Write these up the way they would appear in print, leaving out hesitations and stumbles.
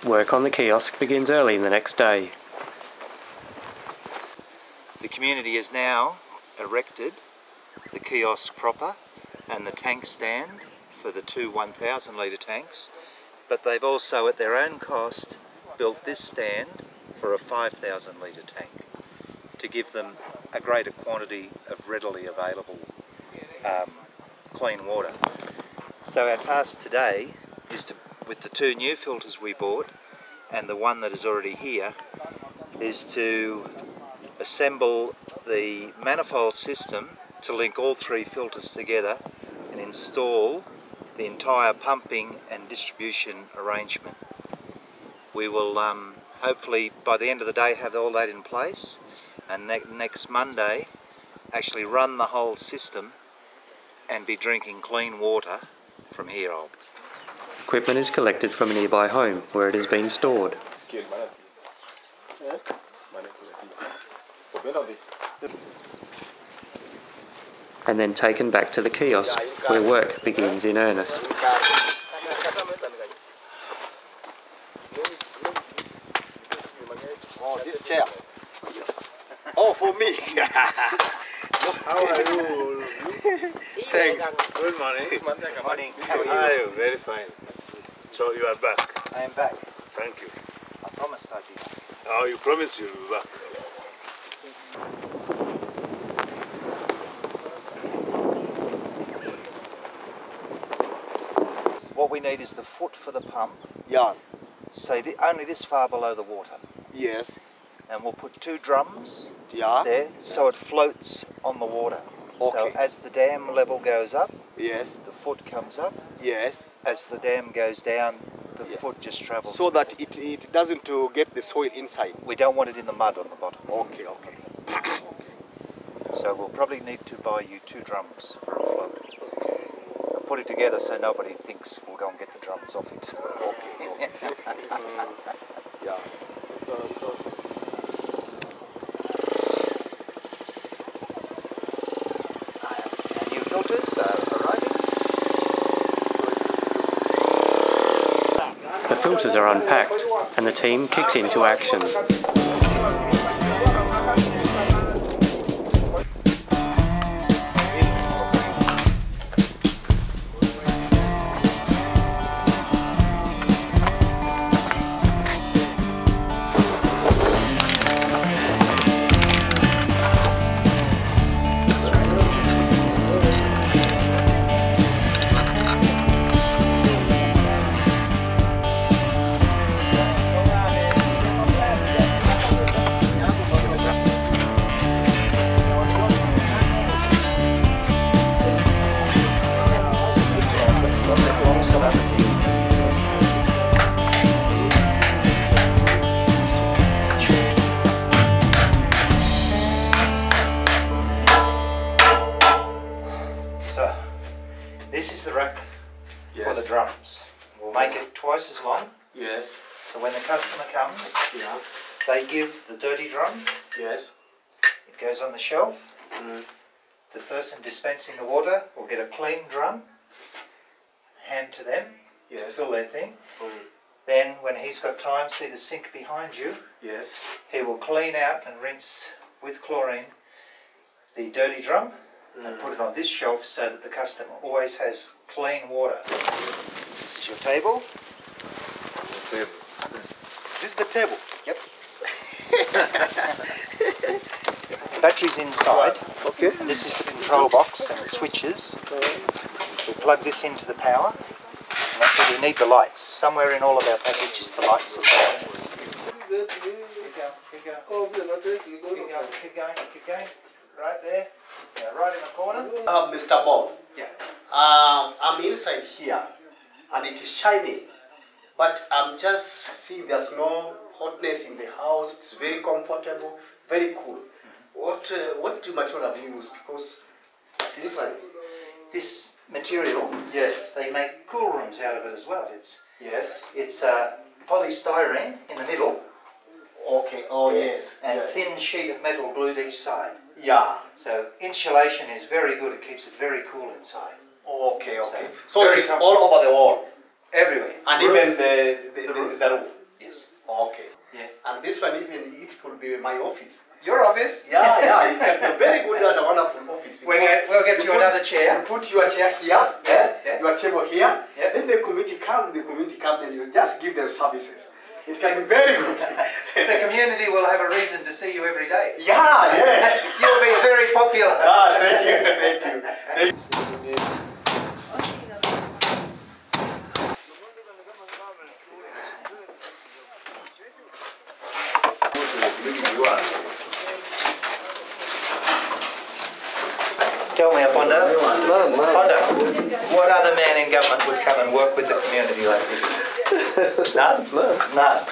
Work on the kiosk begins early the next day. The community has now erected the kiosk proper and the tank stand for the two 1,000 litre tanks, but they've also at their own cost built this stand for a 5,000 litre tank to give them a greater quantity of readily available clean water. So our task today is to, with the two new filters we bought and the one that is already here, is to assemble the manifold system to link all three filters together and install the entire pumping and distribution arrangement. We will hopefully by the end of the day have all that in place, and next Monday actually run the whole system and be drinking clean water from here on. Equipment is collected from a nearby home where it has been stored. And then taken back to the kiosk where work begins in earnest. Oh, this chair. Oh, for me. How are you? Thanks. Good morning. Good morning. How are you? How are you? Very fine. So you are back. I am back. Thank you. I promised I'd be back. Oh, you promised you'll be back. What we need is the foot for the pump, Yeah. say only this far below the water. Yes. And we'll put two drums Yeah. there so it floats on the water. Okay. So as the dam level goes up, Yes. the foot comes up. Yes. As the dam goes down, the Yeah. foot just travels. So that it doesn't get the soil inside. We don't want it in the mud on the bottom. Okay, okay. So we'll probably need to buy you two drums for a float. I'll put it together so nobody thinks we'll go and get the drums off it. Okay. Yeah. Our new filters are arriving. The filters are unpacked and the team kicks into action. So this is the rack for the Yes. drums. We'll make it twice as long. Yes. So when the customer comes, Yeah. they give the dirty drum. Yes. It goes on the shelf. Mm. The person dispensing the water will get a clean drum, hand to them, Yes. fill their thing. Mm. Then when he's got time, see the sink behind you, Yes. he will clean out and rinse with chlorine the dirty drum and put it on this shelf so that the customer always has clean water. This is your table. Table. This is the table. Yep. Batteries inside. Okay. And this is the control box and the switches. We plug this into the power. And that's where we need the lights. Somewhere in all of our packages, the lights and the lights. Keep going, keep going. Keep going, keep going. Right there. Yeah, right in the corner. Mr. Bob, Yeah. I'm inside here and it is shiny, but I'm just seeing there's no hotness in the house. It's very comfortable, very cool. What material have you used? Because This material, yes, they make cool rooms out of it as well. yes, It's polystyrene in the middle okay, oh yes, and a yes. thin sheet of metal glued each side. Yeah, So insulation is very good. It keeps it very cool inside. okay, okay. So So very it's comfortable. all over the wall Everywhere. and even the roof. And this one even it could be my office. Your office? Yeah, it can be a very good and a wonderful office. We'll get you another chair. You put your chair here, your table here, Yeah. then the committee come, then you just give them services. It can be very good. The community will have a reason to see you every day. Yeah, yes. You'll be very popular. Thank you. Tell me, Fonda, what other man in government would come and work with the community like this? None? None.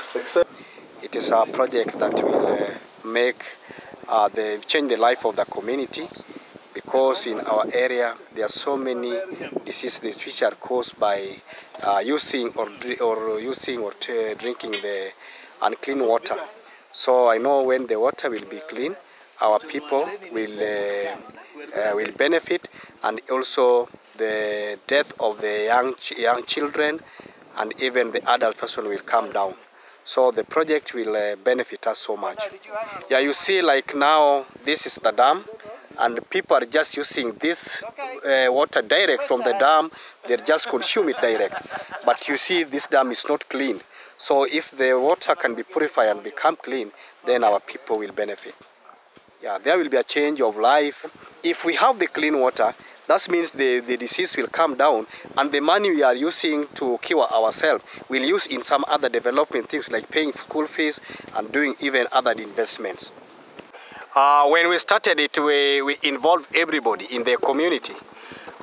It is a project that will change the life of the community, because in our area there are so many diseases which are caused by using or drinking the unclean water. So I know when the water will be clean, our people will benefit, and also the death of the young children and even the adult person will come down. So the project will benefit us so much. Yeah, you see, like now this is the dam, and people are just using this water direct from the dam. They just consume it direct. But you see, this dam is not clean. So if the water can be purified and become clean, then our people will benefit. Yeah, there will be a change of life. If we have the clean water, that means the disease will come down, and the money we are using to cure ourselves we'll use in some other development things like paying school fees and doing even other investments. When we started it, we involved everybody in the community,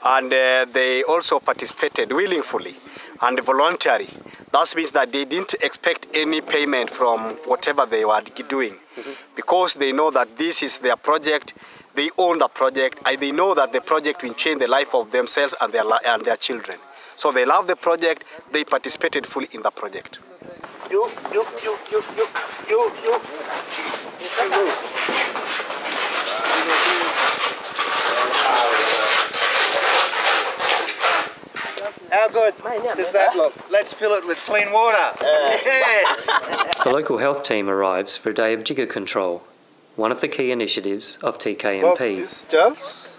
and they also participated willingly and voluntarily. That means that they didn't expect any payment from whatever they were doing, because they know that this is their project. They own the project, and they know that the project will change the life of themselves and their children. So they love the project. They participated fully in the project. You. How good does that look? Let's fill it with clean water. Yes. The local health team arrives for a day of jigger control, one of the key initiatives of TKMP. This is Charles.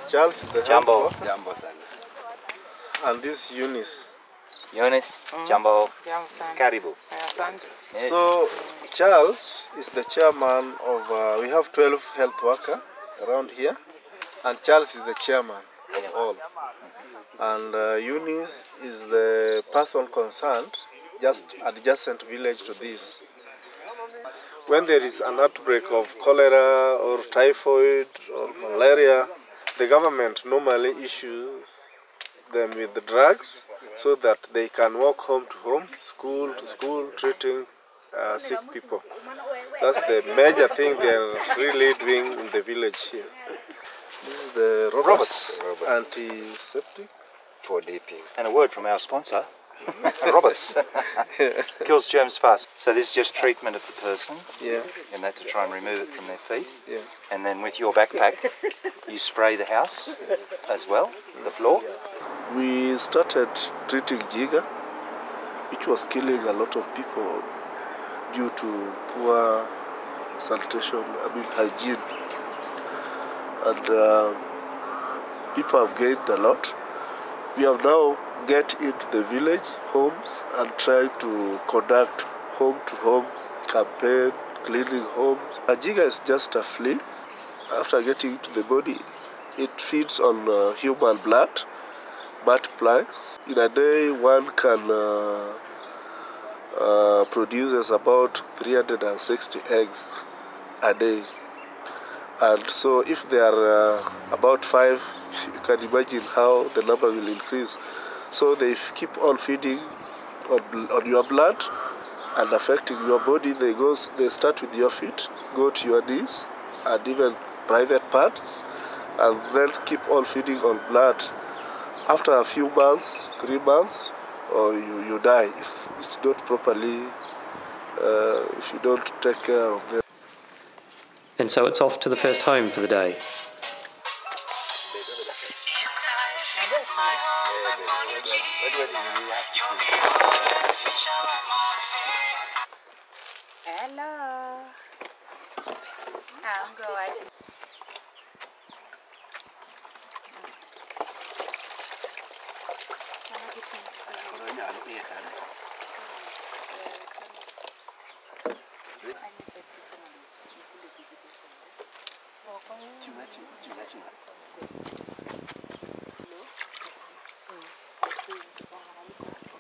Charles is the Jumbo. and this is Eunice. Eunice, Jumbo, Karibu. Yes. So Charles is the chairman of, we have 12 health workers around here, and Charles is the chairman of all. And Eunice is the person concerned, just adjacent village to this. When there is an outbreak of cholera or typhoid or malaria, the government normally issues them with the drugs so that they can walk home to home, school to school, treating sick people. That's the major thing they are really doing in the village here. This is the Roberts antiseptic For DP. And a word from our sponsor, Roberts. Kills germs fast. So this is just treatment of the person, and that to try and remove it from their feet. Yeah. And then with your backpack, you spray the house as well, the floor. We started treating Jiga, which was killing a lot of people due to poor sanitation, hygiene. And people have gained a lot. We have now get into the village homes and try to conduct home-to-home campaign, cleaning homes. Jiga is just a flea. After getting into the body, it feeds on human blood, multiplies. In a day, one can produces about 360 eggs a day. And so if there are about 5, you can imagine how the number will increase. So they keep on feeding on your blood and affecting your body. They start with your feet, go to your knees and even private parts, and then keep on feeding on blood. After a few months, 3 months, or you die if it's not properly, if you don't take care of them. And so it's off to the first home for the day. Hello.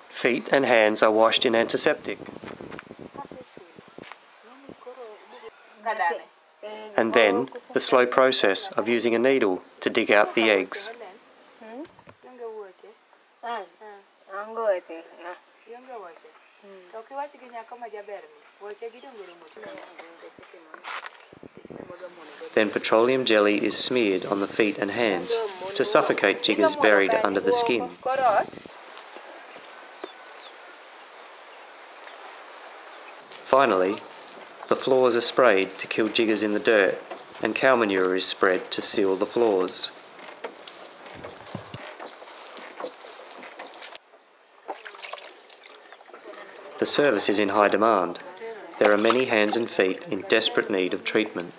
Feet and hands are washed in antiseptic. And then the slow process of using a needle to dig out the eggs. Then petroleum jelly is smeared on the feet and hands to suffocate jiggers buried under the skin. Finally, the floors are sprayed to kill jiggers in the dirt, and cow manure is spread to seal the floors. The service is in high demand. There are many hands and feet in desperate need of treatment.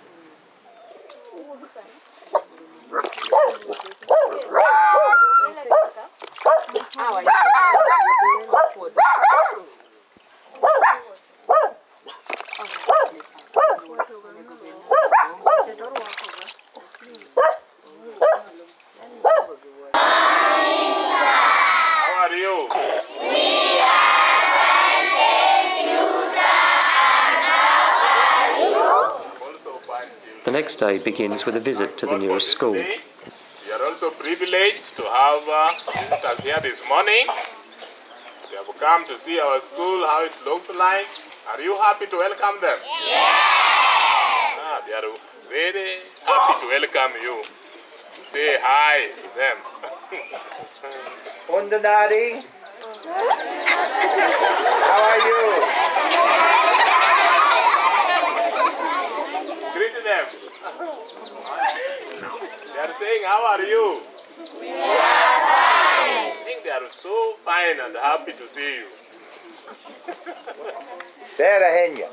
The next day begins with a visit to the nearest school. We are also privileged to have visitors here this morning. They have come to see our school, how it looks like. Are you happy to welcome them? Yes! They are very happy to welcome you. Say hi to them. Wonder Daddy. How are you? Greet them. They are saying, how are you? We are fine. I think they are so fine and happy to see you. There, Henya.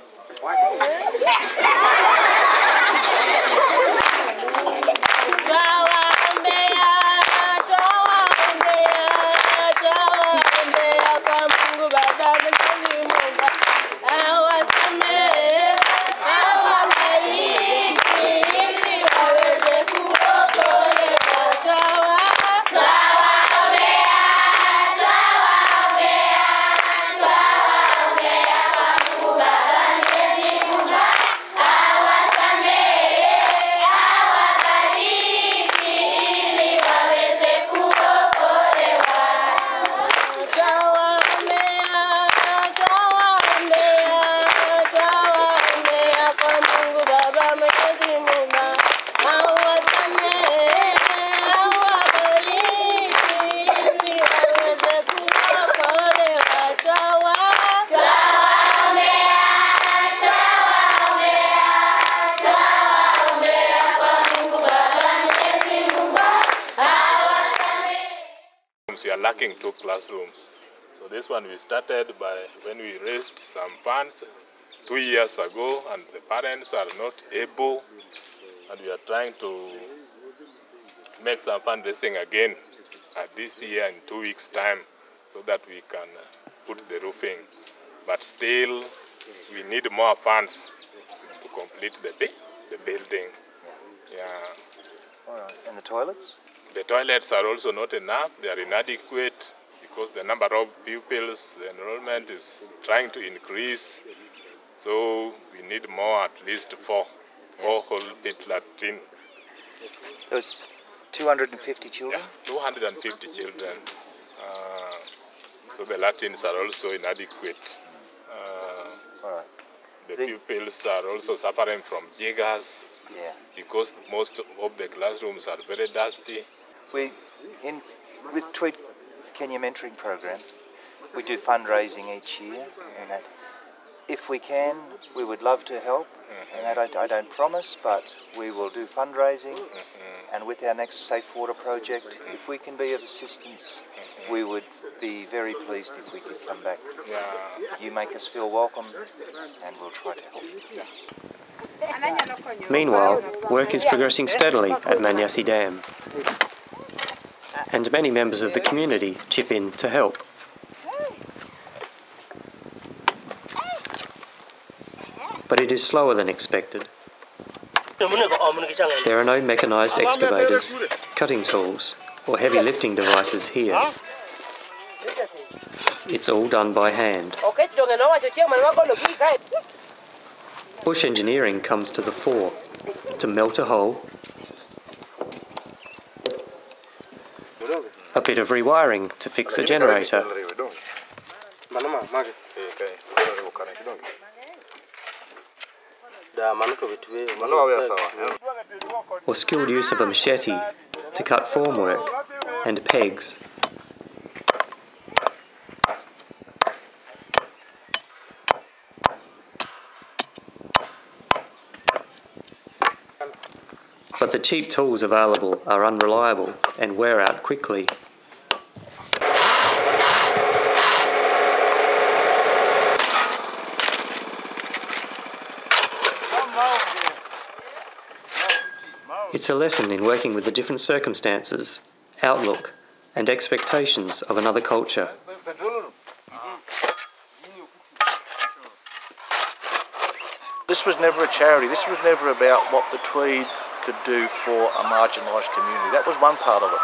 We are lacking 2 classrooms. So this one we started by when we raised some funds 2 years ago, and the parents are not able, and we are trying to make some fundraising again this year in 2 weeks' time, so that we can put the roofing. But still, we need more funds to complete the building. Yeah. All right. And the toilets? The toilets are also not enough. They are inadequate because the number of pupils, the enrollment is trying to increase. So we need more, at least 4 whole pit latrine. Those 250 children? Yeah, 250 children. So the latrines are also inadequate. All right. The pupils are also suffering from jiggers. Yeah. Because most of the classrooms are very dusty. With Tweed Kenya Mentoring program, we do fundraising each year, and that if we can, we would love to help. And that I don't promise, but we will do fundraising. And with our next Safe Water project, if we can be of assistance, we would be very pleased if we could come back. Yeah. You make us feel welcome, and we'll try to help. Meanwhile, work is progressing steadily at Manyasi Dam, and many members of the community chip in to help. but it is slower than expected. There are no mechanised excavators, cutting tools, or heavy lifting devices here. It's all done by hand. Bush engineering comes to the fore to melt a hole, a bit of rewiring to fix a generator, or skilled use of a machete to cut formwork and pegs. But the cheap tools available are unreliable and wear out quickly. It's a lesson in working with the different circumstances, outlook, and expectations of another culture. This was never a charity. This was never about what the Tweed could do for a marginalised community. That was one part of it.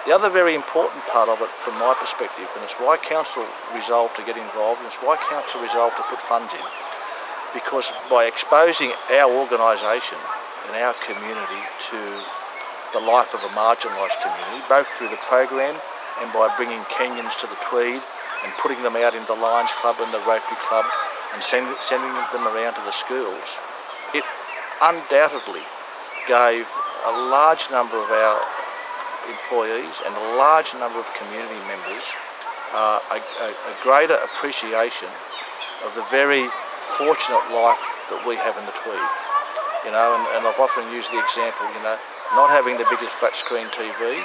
The other very important part of it, from my perspective, and it's why Council resolved to get involved, and it's why Council resolved to put funds in, because by exposing our organisation and our community to the life of a marginalised community, both through the program and by bringing Kenyans to the Tweed and putting them out in the Lions Club and the Rotary Club and sending them around to the schools, it undoubtedly gave a large number of our employees and a large number of community members a greater appreciation of the very fortunate life that we have in the Tweed. You know, and I've often used the example, you know, not having the biggest flat screen TV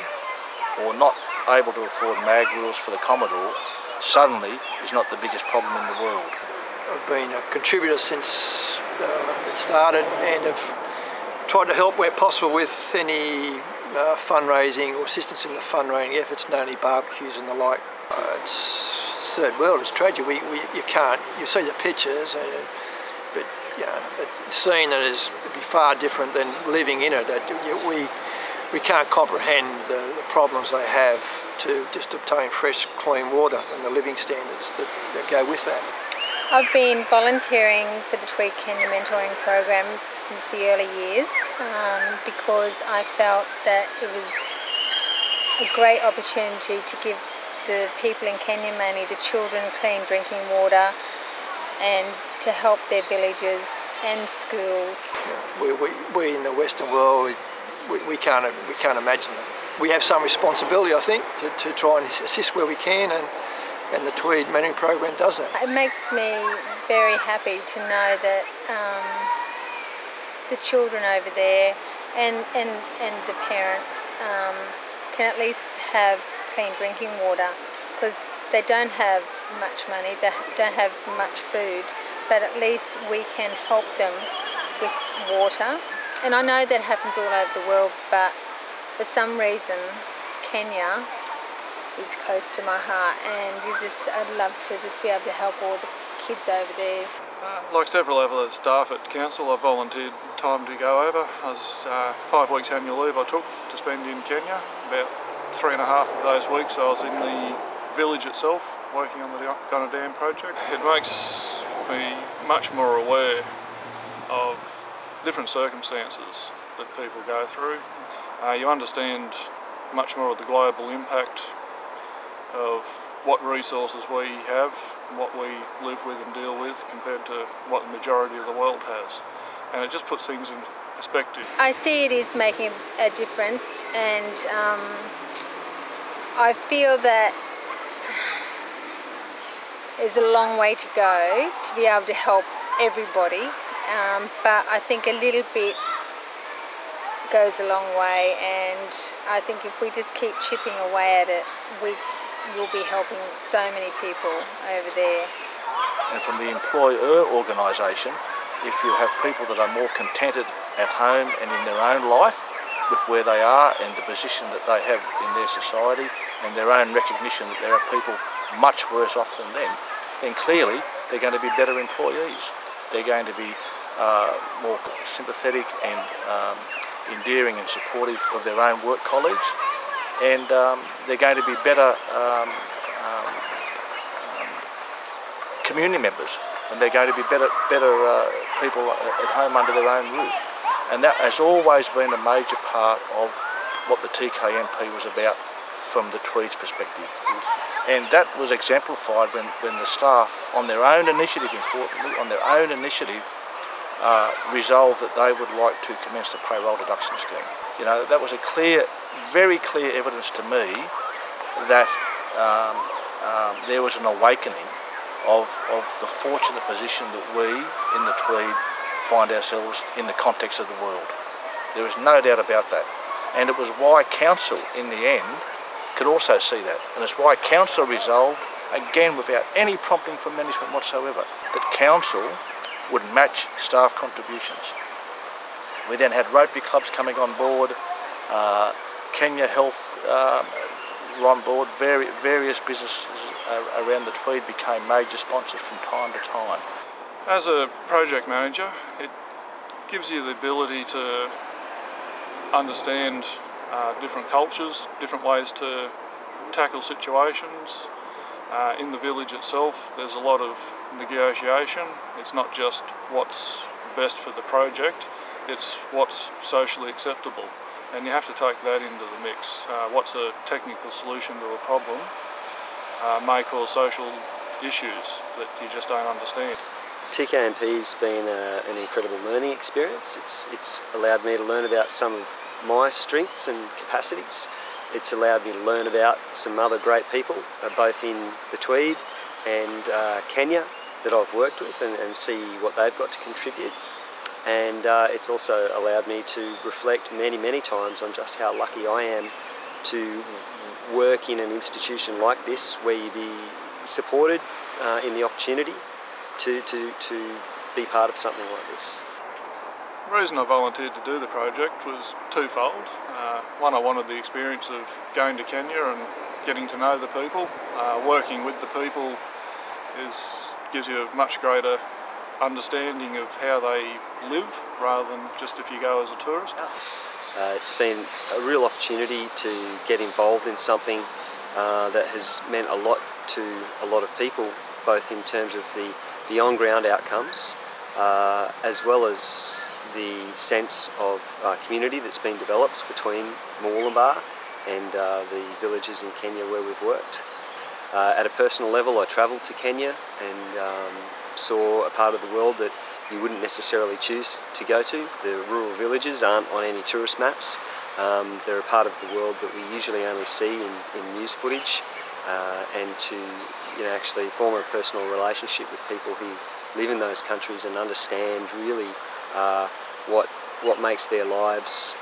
or not able to afford mag wheels for the Commodore suddenly is not the biggest problem in the world. I've been a contributor since it started and have tried to help where possible with any fundraising or assistance in the fundraising efforts, not only barbecues and the like. It's third world, it's tragic. You see the pictures, but you know, seeing it is be far different than living in it. We can't comprehend the problems they have to just obtain fresh, clean water and the living standards that go with that. I've been volunteering for the Tweed Kenya Mentoring program since the early years because I felt that it was a great opportunity to give the people in Kenya, mainly the children, clean drinking water and to help their villages and schools. We in the Western world, we can't imagine it. We have some responsibility, I think, to try and assist where we can, and the Tweed Mentoring program does that. It makes me very happy to know that the children over there and the parents can at least have clean drinking water, because they don't have much money, they don't have much food, but at least we can help them with water. And I know that happens all over the world, but for some reason Kenya is close to my heart, and I'd love to just be able to help all the kids over there. Like several other staff at council, I volunteered time to go over. I was 5 weeks annual leave I took to spend in Kenya. About 3.5 of those weeks I was in the village itself working on the Gunner Dam project. It makes me much more aware of different circumstances that people go through. You understand much more of the global impact of what resources we have, what we live with and deal with compared to what the majority of the world has. And it just puts things in perspective. I see it is making a difference, and I feel that there's a long way to go to be able to help everybody, but I think a little bit goes a long way, and I think if we just keep chipping away at it, we will be helping so many people over there. And from the employer organisation, if you have people that are more contented at home and in their own life with where they are and the position that they have in their society and their own recognition that there are people much worse off than them, then clearly they're going to be better employees. They're going to be more sympathetic and endearing and supportive of their own work colleagues, and they're going to be better community members, and they're going to be better people at home under their own roof. And that has always been a major part of what the TKMP was about from the Tweed's perspective. And that was exemplified when the staff, on their own initiative, importantly, on their own initiative, resolved that they would like to commence the payroll deduction scheme. You know, that was a clear, very clear evidence to me that there was an awakening of the fortunate position that we in the Tweed find ourselves in the context of the world. There is no doubt about that. And it was why Council, in the end, could also see that. And it's why Council resolved, again without any prompting from management whatsoever, that Council would match staff contributions. We then had Rotary clubs coming on board, Kenya Health were on board, various businesses around the Tweed became major sponsors from time to time. As a project manager, it gives you the ability to understand different cultures, different ways to tackle situations. In the village itself, there's a lot of negotiation. It's not just what's best for the project, it's what's socially acceptable. And you have to take that into the mix. What's a technical solution to a problem may cause social issues that you just don't understand. TKMP's been an incredible learning experience. It's allowed me to learn about some of my strengths and capacities. It's allowed me to learn about some other great people, both in the Tweed and Kenya, that I've worked with, and see what they've got to contribute. And it's also allowed me to reflect many times on just how lucky I am to work in an institution like this, where you be supported in the opportunity to be part of something like this. The reason I volunteered to do the project was twofold. One, I wanted the experience of going to Kenya and getting to know the people. Working with the people gives you a much greater understanding of how they live, rather than just if you go as a tourist. It's been a real opportunity to get involved in something that has meant a lot to a lot of people, both in terms of the on-ground outcomes, as well as the sense of community that's been developed between Mooloolaba and the villages in Kenya where we've worked. At a personal level, I travelled to Kenya and saw a part of the world that you wouldn't necessarily choose to go to. The rural villages aren't on any tourist maps. They're a part of the world that we usually only see in news footage, and to actually form a personal relationship with people who live in those countries and understand really what makes their lives